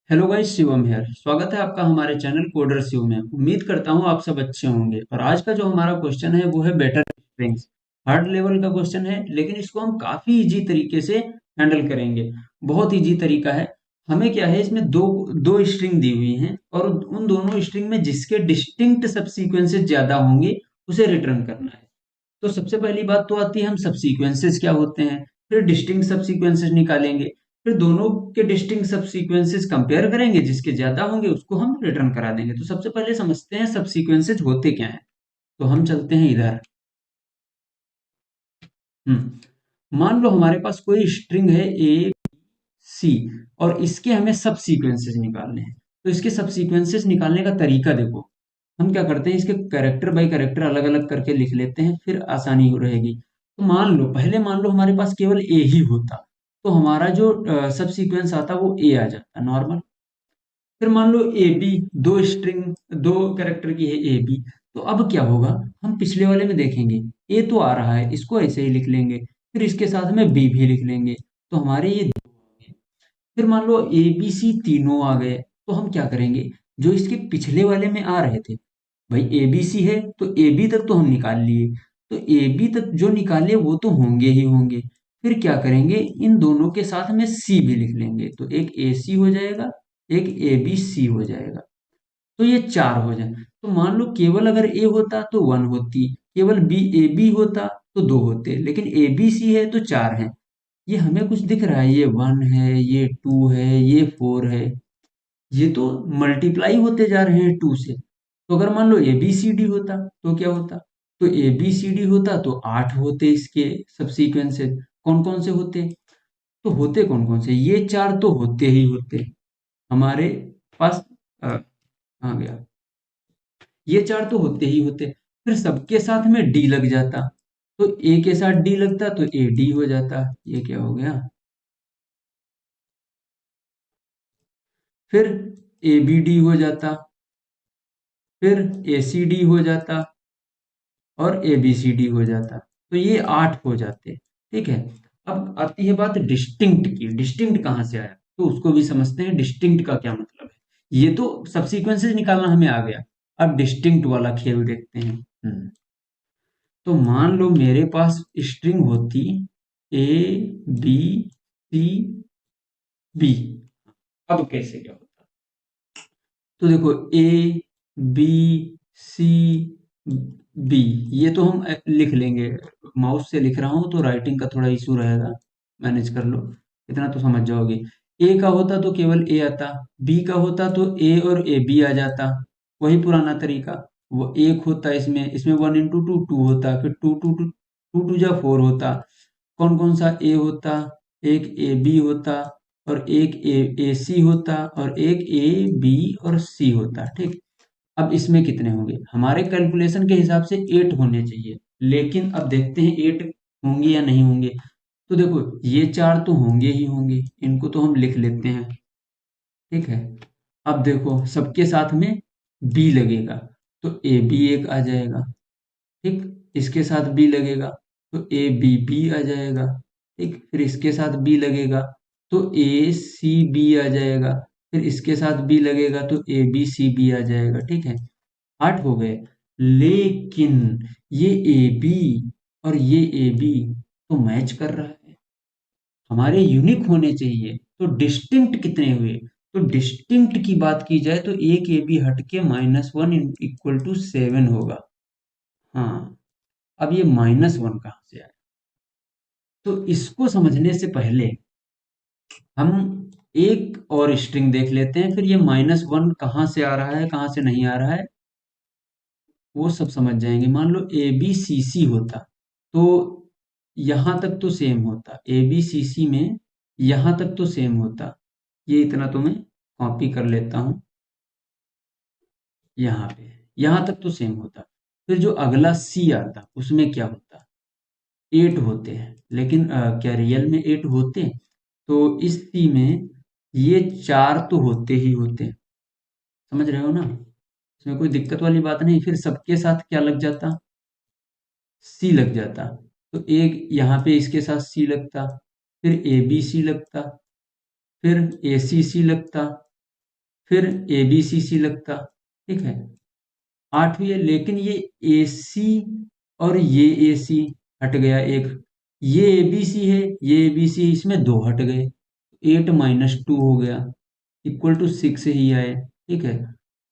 Hello guys, Shivam here. स्वागत है आपका हमारे चैनल कोडर शिव में। उम्मीद करता हूँ आप सब अच्छे होंगे। और आज का जो हमारा क्वेश्चन है वो है बेटर स्ट्रिंग्स। हार्ड लेवल का क्वेश्चन है, लेकिन इसको हम काफी इजी तरीके से हैंडल करेंगे। बहुत इजी तरीका है। हमें क्या है, इसमें दो दो स्ट्रिंग दी हुई हैं और उन दोनों स्ट्रिंग में जिसके डिस्टिंक्ट सब सीक्वेंसेस ज्यादा होंगे उसे रिटर्न करना है। तो सबसे पहली बात तो आती है हम सब सीक्वेंसेस क्या होते हैं, फिर डिस्टिंक्ट सब सीक्वेंसेस निकालेंगे, फिर दोनों के डिस्टिंक्ट सब सीक्वेंसेस कंपेयर करेंगे, जिसके ज्यादा होंगे उसको हम रिटर्न करा देंगे। तो सबसे पहले समझते हैं सब सीक्वेंसेस होते क्या हैं। तो हम चलते हैं इधर। मान लो हमारे पास कोई स्ट्रिंग है ए सी, और इसके हमें सब सीक्वेंसेस निकालने हैं। तो इसके सब सीक्वेंसेस निकालने का तरीका देखो। हम क्या करते हैं, इसके कैरेक्टर बाय कैरेक्टर अलग अलग करके लिख लेते हैं, फिर आसानी हो रहेगी। तो मान लो हमारे पास केवल ए ही होता, तो हमारा जो सब सीक्वेंस आता वो ए आ जाता नॉर्मल। फिर मान लो ए बी, दो स्ट्रिंग, दो कैरेक्टर की है ए बी। तो अब क्या होगा, हम पिछले वाले में देखेंगे ए तो आ रहा है, इसको ऐसे ही लिख लेंगे, फिर इसके साथ में बी भी लिख लेंगे। तो हमारे ये दो हो गए। फिर मान लो ए बी सी तीनों आ गए, तो हम क्या करेंगे, जो इसके पिछले वाले में आ रहे थे, भाई ए बी सी है तो ए बी तक तो हम निकाल लिए, तो ए बी तक जो निकाले वो तो होंगे ही होंगे। फिर क्या करेंगे, इन दोनों के साथ में सी भी लिख लेंगे, तो एक ए सी हो जाएगा, एक ए बी सी हो जाएगा। तो ये चार हो जाए। तो मान लो केवल अगर ए होता तो वन होती, केवल बी ए बी होता तो दो होते, लेकिन ए बी सी है तो चार है। ये हमें कुछ दिख रहा है, ये वन है, ये टू है, ये फोर है। ये तो मल्टीप्लाई होते जा रहे हैं टू से। तो अगर मान लो ए बी सी डी होता तो क्या होता, तो ए बी सी डी होता तो आठ होते इसके सब सीक्वेंसेस। कौन कौन से होते, तो होते कौन कौन से, ये चार तो होते ही होते हमारे पास। आ गया, ये चार तो होते ही होते। फिर सबके साथ में डी लग जाता, तो ए के साथ डी लगता तो ए डी हो जाता। ये क्या हो गया, फिर ए बी डी हो जाता, फिर ए सी डी हो जाता, और ए बी सी डी हो जाता। तो ये आठ हो जाते। ठीक है। अब आती है बात डिस्टिंक्ट की। डिस्टिंक्ट कहाँ से आया, तो उसको भी समझते हैं, डिस्टिंक्ट का क्या मतलब है। ये तो सब सीक्वेंसेस निकालना हमें आ गया। अब डिस्टिंक्ट वाला खेल देखते हैं। तो मान लो मेरे पास स्ट्रिंग होती ए बी सी बी। अब कैसे क्या होता, तो देखो ए बी सी बी, ये तो हम लिख लेंगे। माउस से लिख रहा हूं तो राइटिंग का थोड़ा इशू रहेगा, मैनेज कर लो, इतना तो समझ जाओगे। ए का होता तो केवल ए आता, बी का होता तो ए और ए बी आ जाता, वही पुराना तरीका। वो एक होता इसमें, इसमें वन इंटू टू टू होता, फिर two two two two two जा फोर होता। कौन कौन सा ए होता, एक ए बी होता, और एक ए सी होता, और एक ए बी और सी होता। ठीक। अब इसमें कितने होंगे, हमारे कैलकुलेशन के हिसाब से एट होने चाहिए, लेकिन अब देखते हैं एट होंगे या नहीं होंगे। तो देखो ये चार तो होंगे ही होंगे, इनको तो हम लिख लेते हैं। ठीक है। अब देखो सबके साथ में बी लगेगा, तो ए बी एक आ जाएगा। ठीक। इसके साथ बी लगेगा तो ए बी बी आ जाएगा। ठीक। फिर इसके साथ बी लगेगा तो ए सी बी आ जाएगा। फिर इसके साथ बी लगेगा तो ए बी सी बी आ जाएगा। ठीक है। आठ हो गए। लेकिन ये ए बी और ये ए बी तो मैच कर रहा है, हमारे यूनिक होने चाहिए। तो डिस्टिंक्ट कितने हुए, तो डिस्टिंक्ट की बात की जाए तो एक ए बी हट के minus one equal to seven होगा। हाँ। अब ये माइनस वन कहाँ से आया, तो इसको समझने से पहले हम एक और स्ट्रिंग देख लेते हैं, फिर ये माइनस वन कहाँ से आ रहा है कहाँ से नहीं आ रहा है वो सब समझ जाएंगे। मान लो ए बी सी सी होता, तो यहां तक तो सेम होता, ए बी सी सी में यहां तक तो सेम होता। ये इतना तो मैं कॉपी कर लेता हूं, यहाँ पे यहां तक तो सेम होता। फिर जो अगला सी आता उसमें क्या होता, एट होते हैं, लेकिन क्या रियल में एट होते हैं, तो इस सी में ये चार तो होते ही होते हैं। समझ रहे हो ना, इसमें कोई दिक्कत वाली बात नहीं। फिर सबके साथ क्या लग जाता, सी लग जाता, तो एक यहाँ पे इसके साथ सी लगता, फिर ए बी सी लगता, फिर ए सी सी लगता, फिर ए बी सी सी लगता, ठीक है, 8 हुई है। लेकिन ये ए सी और ये ए सी हट गया एक, ये ए बी सी है, ये ए बी सी, इसमें दो हट गए, 8 - 2 हो गया, इक्वल टू 6 ही आए, ठीक है।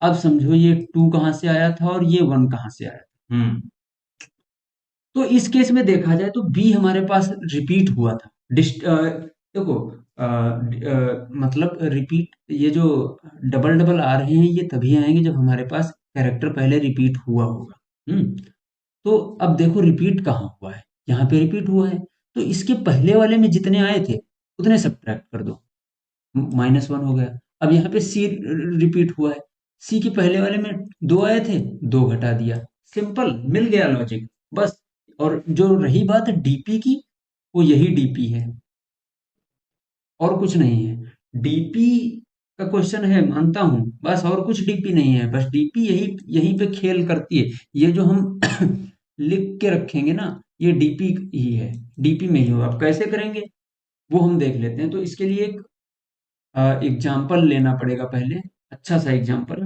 अब समझो ये 2 कहाँ से आया था और ये 1 कहाँ से आया था। तो इस केस में देखा जाए तो बी हमारे पास रिपीट हुआ था। देखो, मतलब रिपीट, ये जो डबल डबल आ रहे हैं ये तभी आएंगे जब हमारे पास कैरेक्टर पहले रिपीट हुआ होगा। तो अब देखो रिपीट कहाँ हुआ है, यहाँ पे रिपीट हुआ है, तो इसके पहले वाले में जितने आए थे उतने सब्ट्रैक्ट कर दो, -1 हो गया। अब यहाँ पे सी रिपीट हुआ है, सी के पहले वाले में 2 आए थे, 2 घटा दिया, सिंपल, मिल गया लॉजिक, बस। और जो रही बात डीपी की, वो यही डीपी है और कुछ नहीं है। डीपी का क्वेश्चन है, मानता हूं, बस और कुछ डीपी नहीं है, बस डीपी यही यहीं पे खेल करती है। ये जो हम लिख के रखेंगे ना, ये डीपी ही है, डीपी में ही हो। अब कैसे करेंगे वो हम देख लेते हैं। तो इसके लिए एक एग्जाम्पल लेना पड़ेगा पहले, अच्छा सा एग्जाम्पल,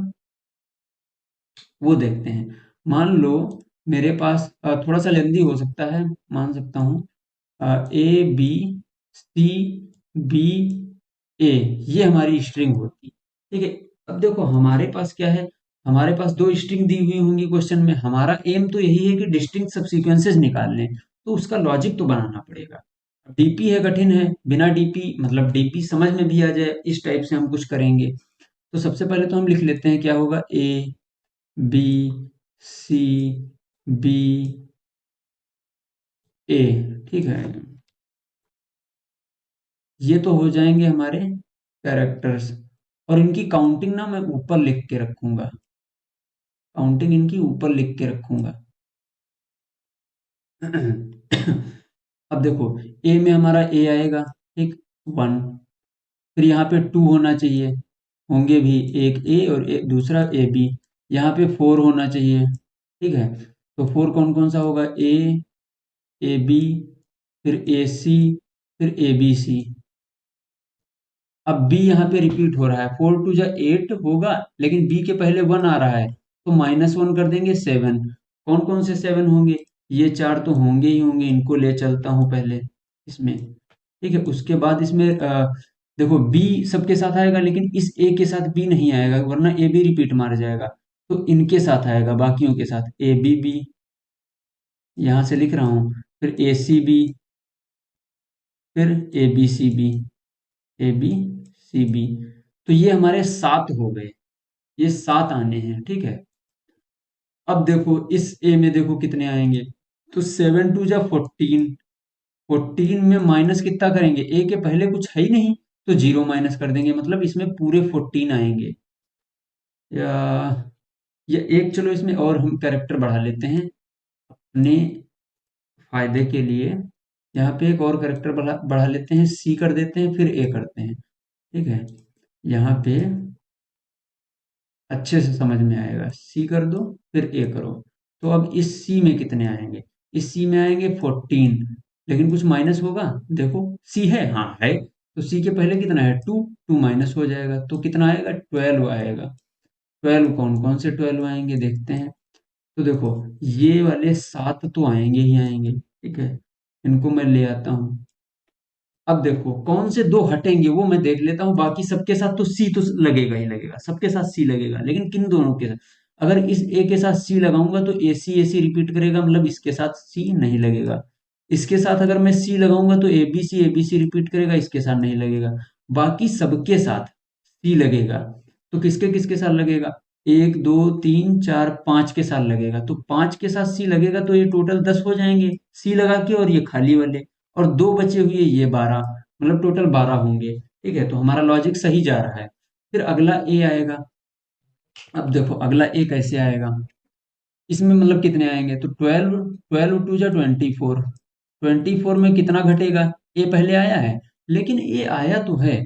वो देखते हैं। मान लो मेरे पास थोड़ा सा लेंदी हो सकता है, मान सकता हूँ, ए बी सी बी ए, ये हमारी स्ट्रिंग होती, ठीक है। अब देखो हमारे पास क्या है, हमारे पास दो स्ट्रिंग दी हुई होंगी क्वेश्चन में, हमारा एम तो यही है कि डिस्टिंक्ट सबसीक्वेंसेस निकाल लें, तो उसका लॉजिक तो बनाना पड़ेगा। डीपी है, कठिन है, बिना डीपी मतलब डीपी समझ में भी आ जाए इस टाइप से हम कुछ करेंगे। तो सबसे पहले तो हम लिख लेते हैं, क्या होगा, ए बी सी बी ए, ठीक है। ये तो हो जाएंगे हमारे कैरेक्टर्स, और इनकी काउंटिंग ना मैं ऊपर लिख के रखूंगा, काउंटिंग इनकी ऊपर लिख के रखूंगा। अब देखो ए में हमारा ए आएगा, ठीक, 1, फिर यहाँ पे 2 होना चाहिए, होंगे भी, एक ए और एक दूसरा ए बी, यहाँ पे 4 होना चाहिए, ठीक है। तो 4 कौन कौन सा होगा, ए बी, फिर ए सी, फिर ए बी सी। अब बी यहाँ पे रिपीट हो रहा है, 4 × 2 = 8 होगा, लेकिन बी के पहले 1 आ रहा है, तो -1 कर देंगे, 7। कौन कौन से 7 होंगे, ये 4 तो होंगे ही होंगे, इनको ले चलता हूँ पहले इसमें, ठीक है। उसके बाद इसमें देखो बी सबके साथ आएगा, लेकिन इस ए के साथ बी नहीं आएगा, वरना ए बी रिपीट मार जाएगा, तो इनके साथ आएगा, बाकियों के साथ, ए बी बी, यहाँ से लिख रहा हूँ, फिर ए सी बी, फिर A B C B, A B C B. तो ये हमारे 7 हो गए, ये 7 आने हैं, ठीक है। अब देखो इस ए में देखो कितने आएंगे, तो 7 × 2 = 14, 14 में माइनस कितना करेंगे, ए के पहले कुछ है ही नहीं, तो 0 माइनस कर देंगे, मतलब इसमें पूरे 14 आएंगे। या एक, चलो इसमें और हम कैरेक्टर बढ़ा लेते हैं अपने फायदे के लिए, यहाँ पे एक और कैरेक्टर बढ़ा बढ़ा लेते हैं, सी कर देते हैं, फिर ए करते हैं, ठीक है। यहाँ पे अच्छे से समझ में आएगा, सी कर दो फिर ए करो। तो अब इस सी में कितने आएंगे, इस सी में आएंगे 14, लेकिन कुछ माइनस होगा, देखो सी है, हाँ है, तो सी के पहले कितना है, 2, 2 माइनस हो जाएगा, तो कितना आएगा, 12 आएगा। 12 कौन कौन से 12 आएंगे देखते हैं। तो देखो ये वाले 7 तो आएंगे ही आएंगे, ठीक है, इनको मैं ले आता हूँ। अब देखो कौन से दो हटेंगे वो मैं देख लेता हूँ, बाकी सबके साथ तो सी तो लगेगा ही लगेगा, सबके साथ सी लगेगा, लेकिन किन दोनों के साथ, अगर इस ए के साथ सी लगाऊंगा तो ए सी रिपीट करेगा, मतलब इसके साथ सी नहीं लगेगा। इसके साथ अगर मैं सी लगाऊंगा तो ए बी सी रिपीट करेगा, इसके साथ नहीं लगेगा। बाकी सबके साथ सी लगेगा, तो किसके किसके साथ लगेगा, 1 2 3 4 5 के साथ लगेगा, तो 5 के साथ सी लगेगा, तो ये टोटल 10 हो जाएंगे सी लगा के, और ये खाली वाले, और दो बचे हुए ये 12, मतलब टोटल 12 होंगे, ठीक है। तो हमारा लॉजिक सही जा रहा है। फिर अगला ए आएगा। अब देखो अगला ए कैसे आएगा, इसमें मतलब कितने आएंगे, तो 12, 12 × 2 = 24, 24 में कितना घटेगा, ए पहले आया है, लेकिन ए आया तो है,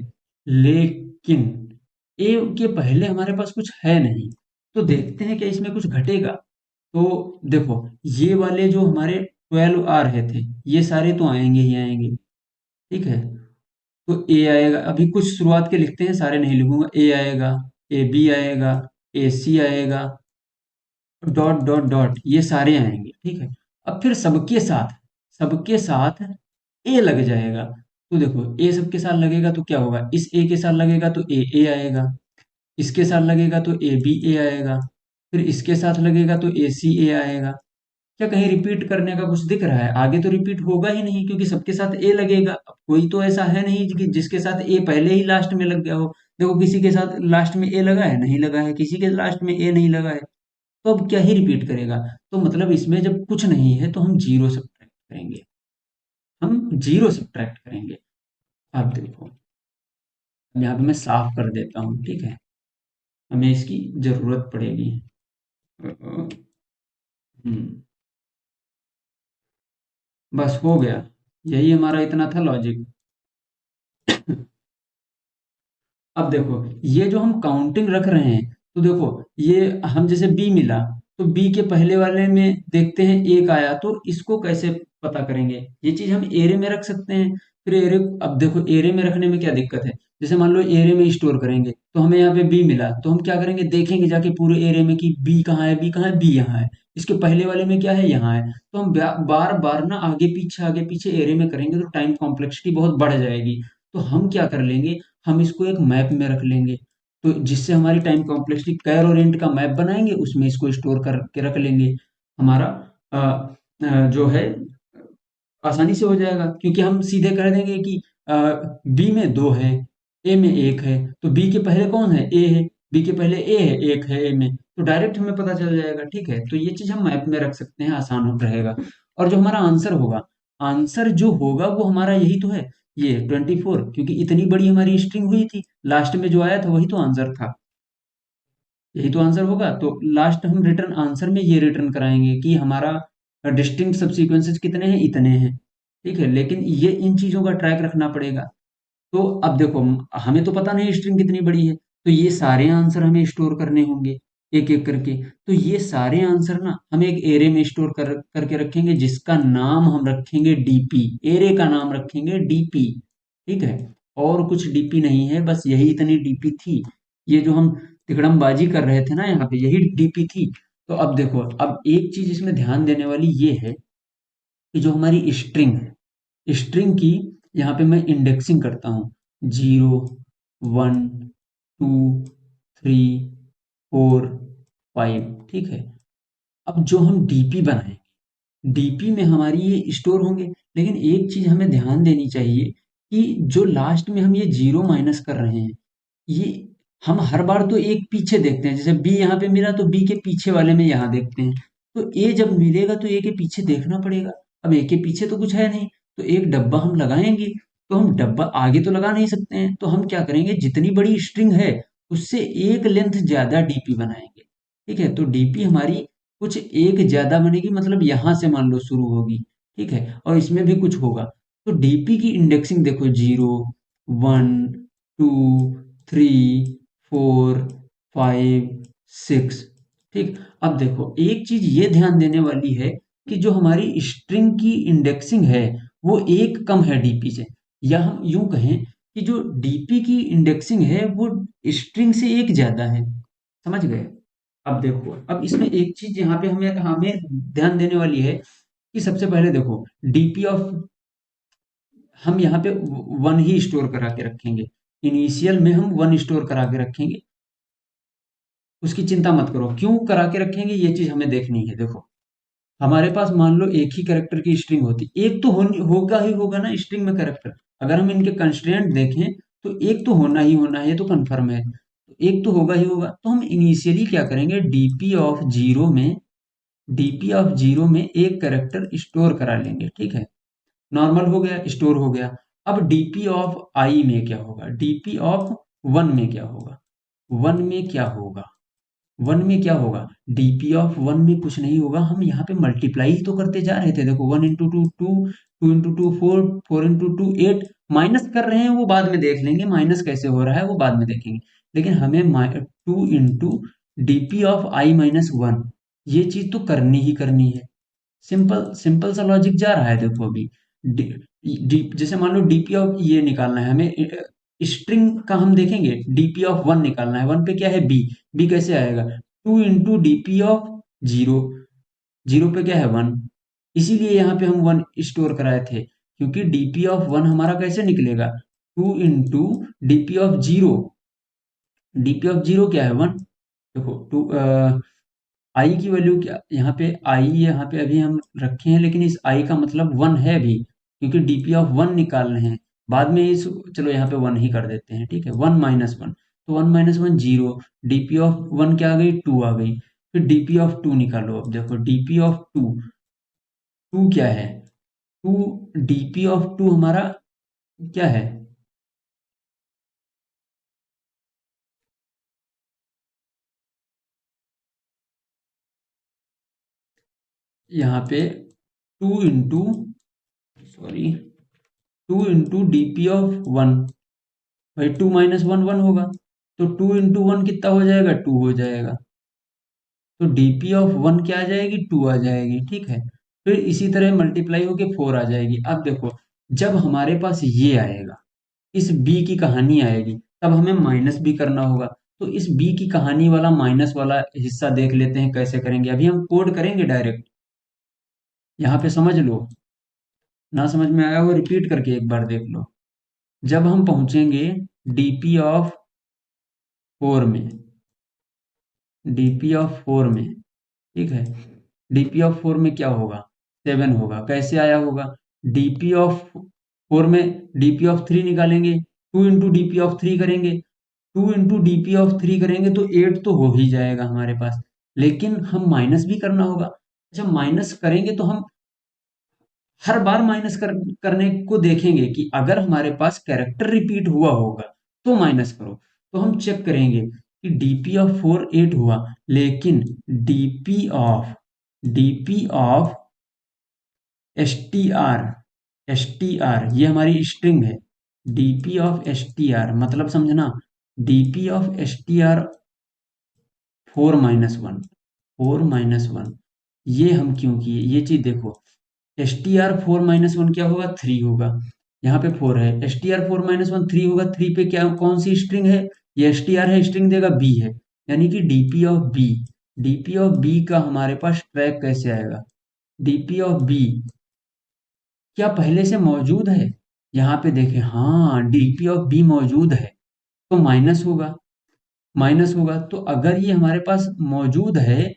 लेकिन ए के पहले हमारे पास कुछ है नहीं, तो देखते हैं कि इसमें कुछ घटेगा। तो देखो ये वाले जो हमारे 12 आ रहे थे, ये सारे तो आएंगे ही आएंगे, ठीक है। तो ए आएगा, अभी कुछ शुरुआत के लिखते हैं, सारे नहीं लिखूंगा, ए आएगा, ए बी आएगा, ए सी आएगा, डॉट डॉट डॉट ये सारे आएंगे, ठीक है। अब फिर सबके साथ ए लग जाएगा। तो देखो ए सबके साथ लगेगा तो क्या होगा, इस ए के साथ लगेगा तो ए आएगा, इसके साथ लगेगा तो ए बी ए आएगा, फिर इसके साथ लगेगा तो ए सी ए आएगा। क्या कहीं रिपीट करने का कुछ दिख रहा है? आगे तो रिपीट होगा ही नहीं, क्योंकि सबके साथ ए लगेगा। अब कोई तो ऐसा है नहीं कि जिसके साथ ए पहले ही लास्ट में लग गया हो। देखो किसी के साथ लास्ट में ए लगा है, नहीं लगा है, किसी के लास्ट में ए नहीं लगा है, तो अब क्या ही रिपीट करेगा। तो मतलब इसमें जब कुछ नहीं है तो हम जीरो सब्ट्रैक्ट करेंगे, अब देखो, अब यहाँ पे मैं साफ कर देता हूँ, ठीक है, हमें इसकी जरूरत पड़ेगी। हम्म, बस हो गया, यही हमारा इतना था लॉजिक। अब देखो ये जो हम काउंटिंग रख रहे हैं, तो देखो ये हम जैसे बी मिला, तो बी के पहले वाले में देखते हैं एक आया, तो इसको कैसे पता करेंगे? ये चीज हम एरे में रख सकते हैं। फिर एरे, अब देखो एरे में रखने में क्या दिक्कत है, जैसे मान लो एरे में स्टोर करेंगे, तो हमें यहाँ पे बी मिला, तो हम क्या करेंगे, देखेंगे जाके पूरे एरे में कि बी कहाँ है, बी कहाँ है, बी यहाँ है, इसके पहले वाले में क्या है, यहाँ है। तो हम बार बार ना आगे पीछे एरे में करेंगे तो टाइम कॉम्प्लेक्सिटी बहुत बढ़ जाएगी। तो हम क्या कर लेंगे, हम इसको एक मैप में रख लेंगे, तो जिससे हमारी टाइम कॉम्प्लेक्सिटी कैर और इंट का मैप बनाएंगे, उसमें इसको स्टोर करके रख लेंगे। हमारा जो है आसानी से हो जाएगा, क्योंकि हम सीधे कह देंगे कि बी में दो है, ए में एक है, तो बी के पहले कौन है, ए है, बी के पहले ए है, एक है ए में, तो डायरेक्ट हमें पता चल जाएगा, ठीक है। तो ये चीज हम मैप में रख सकते हैं, आसान हो रहेगा। और जो हमारा आंसर होगा, आंसर जो होगा वो हमारा यही तो है, ये 24, क्योंकि इतनी बड़ी हमारी स्ट्रिंग हुई थी, लास्ट में जो आया था वही तो आंसर था, यही तो आंसर होगा। तो लास्ट हम रिटर्न आंसर में ये रिटर्न कराएंगे कि हमारा डिस्टिंक्ट सबसीक्वेंसेस कितने हैं, इतने हैं, ठीक है। लेकिन ये इन चीजों का ट्रैक रखना पड़ेगा। तो अब देखो हमें तो पता नहीं स्ट्रिंग कितनी बड़ी है, तो ये सारे आंसर हमें स्टोर करने होंगे एक एक करके। तो ये सारे आंसर ना हम एक एरे में स्टोर करके रखेंगे, जिसका नाम हम रखेंगे डीपी, एरे का नाम रखेंगे डीपी, ठीक है। और कुछ डीपी नहीं है, बस यही इतनी डीपी थी। ये जो हम तिकड़मबाजी कर रहे थे ना यहाँ पे, यही डीपी थी। तो अब देखो, अब एक चीज इसमें ध्यान देने वाली ये है कि जो हमारी स्ट्रिंग है, स्ट्रिंग की यहाँ पे मैं इंडेक्सिंग करता हूँ, 0, 1, 2, 3, 4, 5, ठीक है। अब जो हम डीपी बनाएं, डीपी में हमारी ये स्टोर होंगे, लेकिन एक चीज हमें ध्यान देनी चाहिए कि जो लास्ट में हम ये जीरो माइनस कर रहे हैं, ये हम हर बार तो एक पीछे देखते हैं, जैसे बी यहाँ पे मिला तो बी के पीछे वाले में यहाँ देखते हैं, तो ए जब मिलेगा तो ए के पीछे देखना पड़ेगा। अब ए के पीछे तो कुछ है नहीं, तो एक डब्बा हम लगाएंगे, तो हम डब्बा आगे तो लगा नहीं सकते हैं, तो हम क्या करेंगे, जितनी बड़ी स्ट्रिंग है उससे एक लेंथ ज्यादा डीपी बनाएंगे, ठीक है। तो डीपी हमारी कुछ एक ज्यादा बनेगी, मतलब यहां से मान लो शुरू होगी, ठीक है, और इसमें भी कुछ होगा। तो डीपी की इंडेक्सिंग देखो, 0, 1, 2, 3, 4, 5, 6, ठीक। अब देखो एक चीज ये ध्यान देने वाली है कि जो हमारी स्ट्रिंग की इंडेक्सिंग है वो एक कम है डीपी से, या हम यूं कहें कि जो डीपी की इंडेक्सिंग है वो स्ट्रिंग से एक ज्यादा है, समझ गए। अब देखो, अब इसमें एक चीज यहाँ पे हमें हमें ध्यान देने वाली है कि सबसे पहले देखो डीपी ऑफ, हम यहाँ पे वन ही स्टोर करा के रखेंगे, इनिशियल में हम वन स्टोर करा के रखेंगे, उसकी चिंता मत करो। क्यों करा के रखेंगे ये चीज हमें देखनी है। देखो हमारे पास मान लो एक ही कैरेक्टर की स्ट्रिंग होती, एक तो होगा ही होगा ना स्ट्रिंग में कैरेक्टर, अगर हम इनके कंस्ट्रेंट देखें तो एक तो होना ही होना है, ये तो कंफर्म है, तो एक तो होगा ही होगा। तो हम इनिशियली क्या करेंगे, डीपी ऑफ जीरो में एक कैरेक्टर स्टोर करा लेंगे, ठीक है। नॉर्मल हो गया, स्टोर हो गया। अब डीपी ऑफ आई में क्या होगा, डीपी ऑफ वन में क्या होगा, वन में क्या होगा, वन में क्या होगा, डीपी ऑफ वन में कुछ नहीं होगा, हम यहाँ पे मल्टीप्लाई ही तो करते जा रहे थे। देखो 1 इंटू 2 2, 2 इंटू 2 4, 4 इंटू 2 8, माइनस कर रहे हैं वो बाद में देख लेंगे, माइनस कैसे हो रहा है वो बाद में देखेंगे। लेकिन हमें 2 इंटू DP ऑफ i-1, ये चीज तो करनी ही करनी है। सिंपल सिंपल सा लॉजिक जा रहा है, देखो अभी जैसे मान लो डीपी ऑफ ये निकालना है हमें, स्ट्रिंग का हम देखेंगे, डीपी ऑफ 1 निकालना है। 1 पे क्या है, बी। बी कैसे आएगा, 2 इंटू डीपी ऑफ 0। 0 पे क्या है, 1। इसीलिए यहाँ पे हम 1 स्टोर कराए थे, क्योंकि डीपी ऑफ 1 हमारा कैसे निकलेगा, 2 into DP of 0। DP of 0 क्या है, 1। देखो टू, आई की वैल्यू क्या, यहाँ पे आई यहाँ पे अभी हम रखे हैं, लेकिन इस आई का मतलब 1 है अभी, क्योंकि डीपी ऑफ 1 निकालने हैं। बाद में इस, चलो यहाँ पे 1 ही कर देते हैं, ठीक है। 1 माइनस 1, तो 1 माइनस 1 जीरो। डीपी ऑफ 1 क्या आ गई, 2 आ गई। फिर डीपी ऑफ 2 निकालो। अब देखो डीपी ऑफ 2, 2 क्या है, 2, डीपी ऑफ 2 हमारा क्या है, यहाँ पे 2 into, sorry, 2 into DP of 1। भाई 2 माइनस 1 1 होगा, तो 2 इंटू 1 कितना हो जाएगा, 2 हो जाएगा। तो डीपी ऑफ 1 क्या आ जाएगी, 2 आ जाएगी, ठीक है। फिर इसी तरह मल्टीप्लाई होके 4 आ जाएगी। अब देखो, जब हमारे पास ये आएगा, इस बी की कहानी आएगी, तब हमें माइनस भी करना होगा। तो इस बी की कहानी वाला माइनस वाला हिस्सा देख लेते हैं कैसे करेंगे। अभी हम कोड करेंगे डायरेक्ट, यहाँ पे समझ लो। ना समझ में आया हो रिपीट करके एक बार देख लो। जब हम पहुंचेंगे डीपी ऑफ 4 में, डीपी ऑफ 4 में, ठीक है, डीपी ऑफ 4 में क्या होगा, 7 होगा। कैसे आया होगा, डीपी ऑफ 4 में डीपी ऑफ 3 निकालेंगे, 2 इंटू डीपी ऑफ 3 करेंगे, 2 इंटू डीपी ऑफ 3 करेंगे तो 8 तो हो ही जाएगा हमारे पास। लेकिन हम माइनस भी करना होगा। जब माइनस करेंगे तो हम हर बार करने को देखेंगे कि अगर हमारे पास कैरेक्टर रिपीट हुआ होगा तो माइनस करो। तो हम चेक करेंगे कि डीपी ऑफ 4 8 हुआ, लेकिन DP of S T are, S T are ये हमारी स्ट्रिंग है। DP of S T are मतलब समझना, DP of S T are 4 - 1, 4 - 1, ये हम क्यों किए, ये चीज देखो। एस टी आर 4 - 1 क्या होगा, 3 होगा। यहाँ पे 4 है, एस टी आर 4 - 1 3 होगा। 3 पे क्या, कौन सी स्ट्रिंग है, ये एस टी आर है, स्ट्रिंग देगा बी है, यानी कि DP of B. DP of B का हमारे पास ट्रैक कैसे आएगा, डीपी ऑफ बी क्या पहले से मौजूद है, यहाँ पे देखें, हाँ डीपी ऑफ बी मौजूद है, तो माइनस होगा। माइनस होगा तो अगर ये हमारे पास मौजूद है,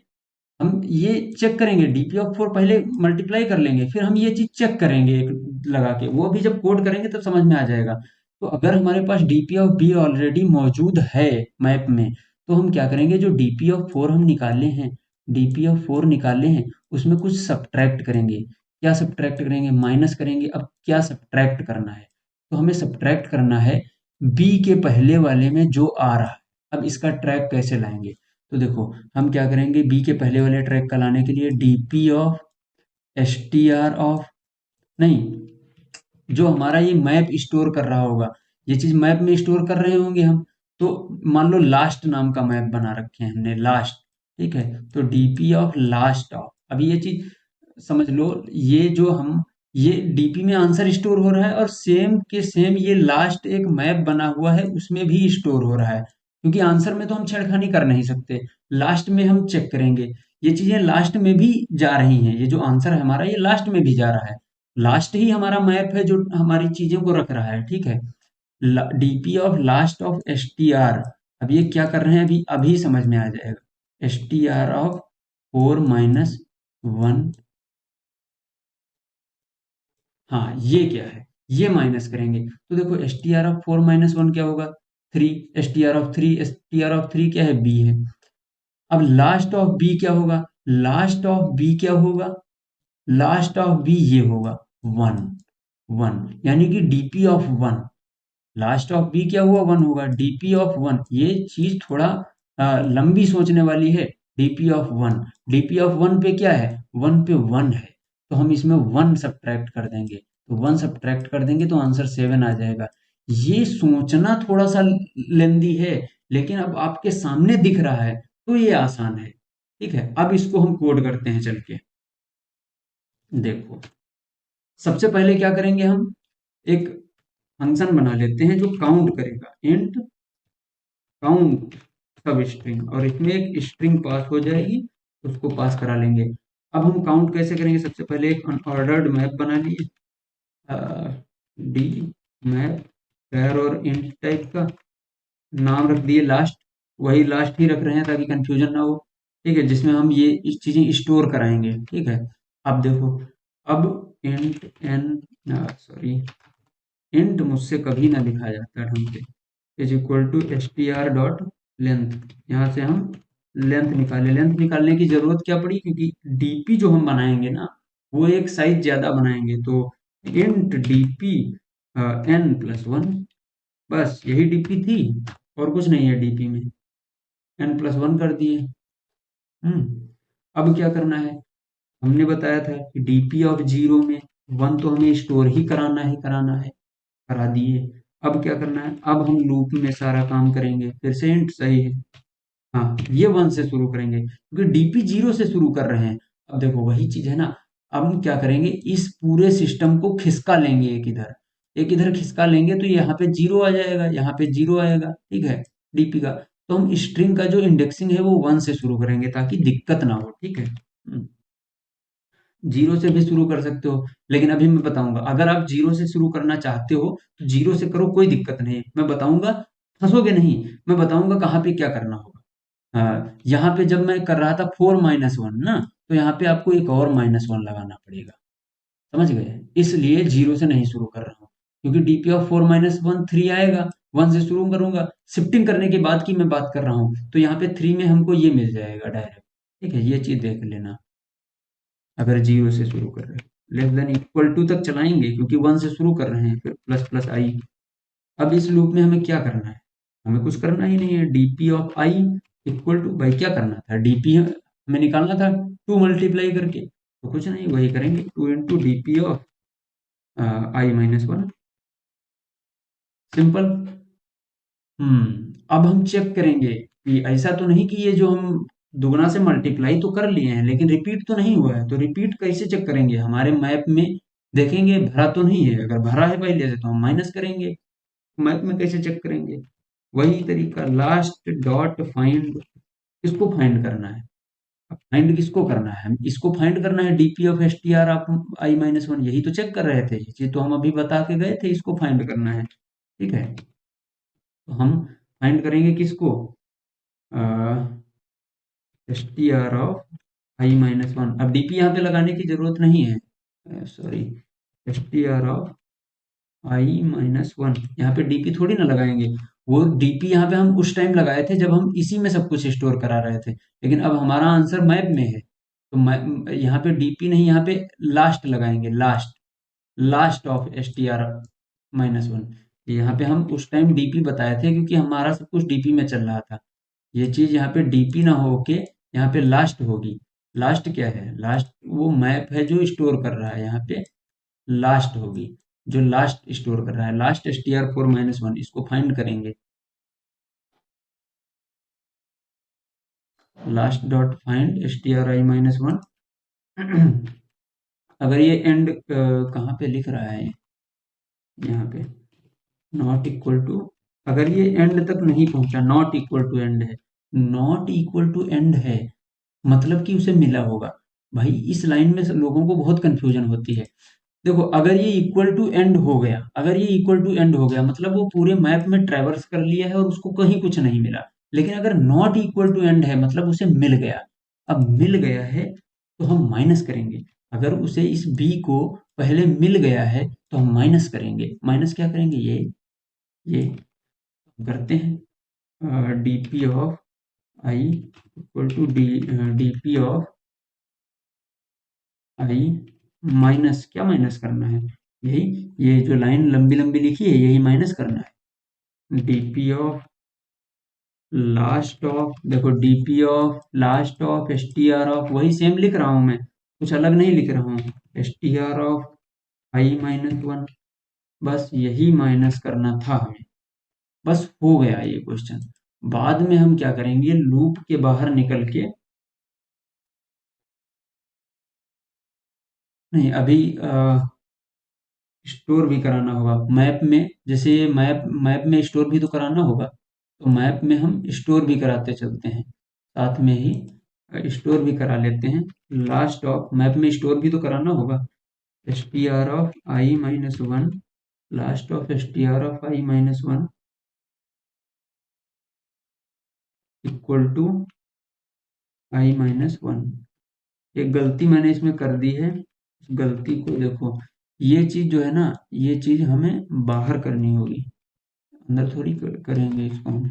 हम ये चेक करेंगे। डीपी ऑफ 4 पहले मल्टीप्लाई कर लेंगे, फिर हम ये चीज चेक करेंगे एक लगा के, वो भी जब कोड करेंगे तब समझ में आ जाएगा। तो अगर हमारे पास डीपी ऑफ बी ऑलरेडी मौजूद है मैप में, तो हम क्या करेंगे, जो डीपी ऑफ 4 हम निकाले हैं, डीपी ऑफ 4 निकाले हैं, उसमें कुछ सब्ट्रैक्ट करेंगे। क्या सब्ट्रैक्ट करेंगे, माइनस करेंगे। अब क्या सब्ट्रैक्ट करना है, तो हमें सब्ट्रैक्ट करना है बी के पहले वाले में जो आ रहा है। अब इसका ट्रैक कैसे लाएंगे, तो देखो हम क्या करेंगे, बी के पहले वाले ट्रैक का लाने के लिए DP of S T R of, नहीं, जो हमारा ये मैप स्टोर कर रहा होगा, ये चीज मैप में स्टोर कर रहे होंगे हम। तो मान लो लास्ट नाम का मैप बना रखे हैं हमने, लास्ट, ठीक है। तो डीपी ऑफ लास्ट ऑफ, अभी ये चीज समझ लो, ये जो हम, ये डीपी में आंसर स्टोर हो रहा है, और सेम के सेम ये लास्ट एक मैप बना हुआ है उसमें भी स्टोर हो रहा है, क्योंकि आंसर में तो हम छेड़खानी कर नहीं सकते। लास्ट में हम चेक करेंगे, ये चीजें लास्ट में भी जा रही हैं, ये जो आंसर है हमारा ये लास्ट में भी जा रहा है। लास्ट ही हमारा मैप है जो हमारी चीजों को रख रहा है, ठीक है। DP of last of S T are, अब ये क्या कर रहे हैं, अभी अभी समझ में आ जाएगा। एस टी आर ऑफ 4 - 1, हाँ ये क्या है, ये माइनस करेंगे। तो देखो एस टी आर ऑफ 4 - 1 क्या होगा, 3। S T R of 3, S T R of 3 क्या है, बी है। अब लास्ट ऑफ बी क्या होगा, लास्ट ऑफ बी क्या होगा, लास्ट ऑफ बी ये होगा 1, 1, यानी कि DP of 1। Last of B क्या हुआ, 1 होगा, डीपी ऑफ 1। ये चीज थोड़ा लंबी सोचने वाली है। डीपी ऑफ 1, डीपी ऑफ 1 पे क्या है, 1 पे 1 है, तो हम इसमें 1 सब्ट्रैक्ट कर देंगे। तो 1 सब्ट्रैक्ट कर देंगे तो आंसर 7 आ जाएगा। ये सोचना थोड़ा सा लेंदी है, लेकिन अब आपके सामने दिख रहा है तो ये आसान है, ठीक है। अब इसको हम कोड करते हैं चल के, देखो। सबसे पहले क्या करेंगे हम, एक फंक्शन बना लेते हैं जो काउंट करेगा, इंट काउंट सब स्ट्रिंग, और इसमें एक स्ट्रिंग पास हो जाएगी, उसको पास करा लेंगे। अब हम काउंट कैसे करेंगे? सबसे पहले एक अनऑर्डर्ड मैप बना लिए, डी मैप चार और इंट टाइप का, नाम रख दिए लास्ट, वही लास्ट ही रख रहे हैं ताकि कंफ्यूजन ना हो, ठीक है, जिसमें हम ये इस चीजें स्टोर कराएंगे, ठीक है। अब देखो, अब इंट एन, सॉरी, इंट मुझसे कभी ना लिखा जाता ढंग से, is equal to S T R dot length, यहाँ से हम लेंथ निकाले। लेंथ निकालने की जरूरत क्या पड़ी? क्योंकि डीपी जो हम बनाएंगे ना, वो एक साइज ज्यादा बनाएंगे, तो int DP N plus one, बस यही डीपी थी, और कुछ नहीं है डीपी में, एन प्लस वन कर दिए। अब क्या करना है? हमने बताया था कि डीपी ऑफ जीरो में वन तो हमें स्टोर ही कराना है, करा दिए। अब क्या करना है? अब हम लूप में सारा काम करेंगे, फिर से इंट सही है, हाँ, ये वन से शुरू करेंगे क्योंकि डीपी जीरो से शुरू कर रहे हैं। अब देखो वही चीज है ना, अब हम क्या करेंगे, इस पूरे सिस्टम को खिसका लेंगे, एक इधर खिसका लेंगे, तो यहाँ पे जीरो आ जाएगा, यहाँ पे जीरो आएगा, ठीक है, डीपी का। तो हम स्ट्रिंग का जो इंडेक्सिंग है वो वन से शुरू करेंगे ताकि दिक्कत ना हो, ठीक है। जीरो से भी शुरू कर सकते हो, लेकिन अभी मैं बताऊंगा, अगर आप जीरो से शुरू करना चाहते हो तो जीरो से करो, कोई दिक्कत नहीं है, मैं बताऊंगा, फंसोगे नहीं। मैं बताऊंगा कहाँ पे क्या करना होगा। यहाँ पे जब मैं कर रहा था 4 - 1 ना, तो यहाँ पे आपको एक और -1 लगाना पड़ेगा, समझ गए? इसलिए जीरो से नहीं शुरू कर रहा हूँ, क्योंकि डीपी ऑफ 4 - 1 3 आएगा, वन से शुरू करूंगा, शिफ्टिंग करने के बाद की मैं बात कर रहा हूँ, तो यहाँ पे थ्री में हमको ये मिल जाएगा डायरेक्ट, ठीक है, ये चीज देख लेना। अगर जीरो से शुरू कर रहे हैं, लेस देन इक्वल टू तक चलाएंगे क्योंकि वन से शुरू कर रहे हैं, फिर प्लस प्लस आई। अब इस लूप में हमें क्या करना है? हमें कुछ करना ही नहीं है, DP of I equal to, भाई क्या करना था, डीपी हमें निकालना था टू मल्टीप्लाई करके, तो कुछ नहीं, वही करेंगे, two into DP of I - 1, simple. अब हम चेक करेंगे कि ऐसा तो नहीं कि ये जो हम दुगना से मल्टीप्लाई तो कर लिए हैं लेकिन रिपीट तो नहीं हुआ है, तो रिपीट कैसे चेक करेंगे? हमारे मैप में देखेंगे भरा तो नहीं है, अगर भरा है पहले से तो हम माइनस करेंगे, मैप में कैसे चेक करेंगे? वही तरीका, लास्ट डॉट फाइंड, किसको फाइंड करना है? फाइंड किसको करना है? इसको फाइंड करना है, DP of S T are आप I - 1, यही तो चेक कर रहे थे, ये चीज तो हम अभी बता के गए थे, इसको फाइंड करना है, ठीक है। तो हम फाइंड करेंगे किसको, S T R of I - 1। अब डीपी यहाँ पे लगाने की जरूरत नहीं है, sorry, S T R of I - 1, यहाँ पे डीपी थोड़ी ना लगाएंगे, वो डीपी यहाँ पे हम उस टाइम लगाए थे जब हम इसी में सब कुछ स्टोर करा रहे थे, लेकिन अब हमारा आंसर मैप में है, तो यहाँ पे डीपी नहीं, यहाँ पे लास्ट लगाएंगे, last, last of S T are -1। यहाँ पे हम उस टाइम डीपी बताए थे क्योंकि हमारा सब कुछ डीपी में चल रहा था, ये चीज यहाँ पे डीपी ना होके यहाँ पे लास्ट होगी। लास्ट क्या है? लास्ट वो मैप है जो स्टोर कर रहा है, यहाँ पे लास्ट होगी, जो लास्ट स्टोर कर रहा है, लास्ट एस टी आर 4 - 1, इसको फाइंड करेंगे, last dot find S T are I - 1। अगर ये एंड कहाँ पे लिख रहा है, यहाँ पे नॉट इक्वल टू, अगर ये एंड तक नहीं पहुंचा, नॉट इक्वल टू एंड है, नॉट इक्वल टू एंड है, मतलब कि उसे मिला होगा। भाई इस लाइन में से लोगों को बहुत कंफ्यूजन होती है। देखो, अगर ये इक्वल टू एंड हो गया, अगर ये इक्वल टू एंड हो गया मतलब वो पूरे मैप में ट्रेवर्स कर लिया है और उसको कहीं कुछ नहीं मिला। लेकिन अगर नॉट इक्वल टू एंड है मतलब उसे मिल गया। अब मिल गया है तो हम माइनस करेंगे, अगर उसे इस बी को पहले मिल गया है तो हम माइनस करेंगे, माइनस क्या करेंगे, ये करते हैं, DP of I equal to DP of I minus, क्या माइनस करना है, यही, ये जो लाइन लंबी लंबी लिखी है यही माइनस करना है, डीपी ऑफ लास्ट ऑफ, देखो DP of last of S T R of, वही सेम लिख रहा हूं मैं, कुछ अलग नहीं लिख रहा हूँ, S T R of I - 1, बस यही माइनस करना था हमें, बस हो गया ये क्वेश्चन। बाद में हम क्या करेंगे, लूप के बाहर निकल के, नहीं अभी स्टोर भी कराना होगा मैप में, जैसे मैप में स्टोर भी तो कराना होगा, तो मैप में हम स्टोर भी कराते चलते हैं, साथ में ही स्टोर भी करा लेते हैं। लास्ट ऑफ मैप में स्टोर भी तो कराना होगा, S T R of I minus one, last of S T R of I minus one equal to I minus one. एक गलती मैंने इसमें कर दी है, उस गलती को देखो, ये चीज जो है ना, ये चीज हमें बाहर करनी होगी, अंदर थोड़ी करेंगे इसको हम,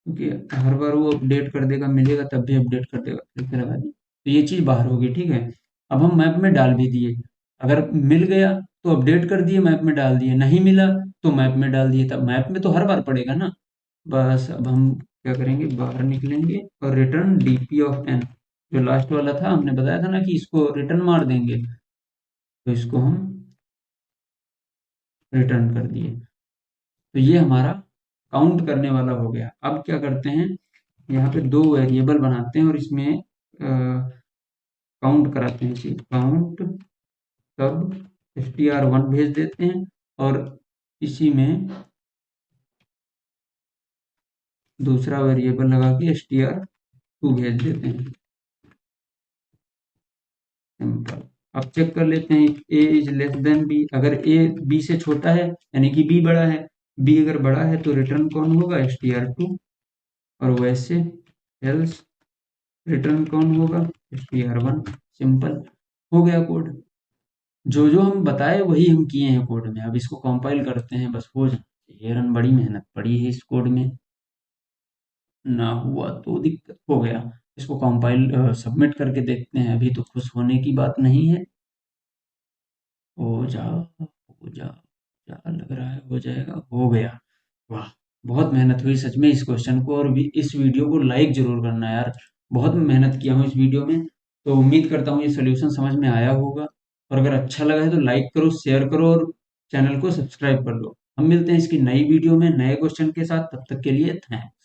क्योंकि हर बार वो अपडेट कर देगा, मिलेगा तब भी अपडेट कर देगा, फिर लगा दी, तो ये चीज बाहर होगी, ठीक है। अब हम मैप में डाल भी दिए, अगर मिल गया तो अपडेट कर दिए, मैप में डाल दिए, नहीं मिला तो मैप में डाल दिए, तब मैप में तो हर बार पड़ेगा ना। बस अब हम क्या करेंगे, बाहर निकलेंगे और रिटर्न डीपी ऑफ एन, जो लास्ट वाला था हमने बताया था ना कि इसको रिटर्न मार देंगे, तो इसको हम रिटर्न कर दिए। तो ये हमारा काउंट करने वाला हो गया। अब क्या करते हैं, यहाँ पे दो वेरिएबल बनाते हैं और इसमें काउंट कराते हैं, चीज काउंट, तब str1 भेज देते हैं और इसी में दूसरा वेरिएबल लगा के str2 भेज देते हैं, सिंपल। अब चेक कर लेते हैं, a is less than b, अगर a b से छोटा है यानी कि b बड़ा है, b अगर बड़ा है तो रिटर्न कौन होगा, str2, और वैसे एल्स रिटर्न कौन होगा, str1। सिंपल, हो गया कोड। जो जो हम बताए वही हम किए हैं कोड में, अब इसको कंपाइल करते हैं, बस हो जाए, रन, बड़ी मेहनत पड़ी है इस कोड में, ना हुआ तो दिक्कत हो गया। इसको कंपाइल सबमिट करके देखते हैं, अभी तो खुश होने की बात नहीं है, हो जा हो जा, क्या लग रहा है हो जाएगा, हो गया। वाह, बहुत मेहनत हुई सच में इस क्वेश्चन को, और भी इस वीडियो को लाइक जरूर करना यार, बहुत मेहनत किया हूँ इस वीडियो में। तो उम्मीद करता हूँ ये सोल्यूशन समझ में आया होगा, और अगर अच्छा लगा है तो लाइक करो, शेयर करो और चैनल को सब्सक्राइब कर लो। हम मिलते हैं इसकी नई वीडियो में नए क्वेश्चन के साथ, तब तक के लिए थैंक्स।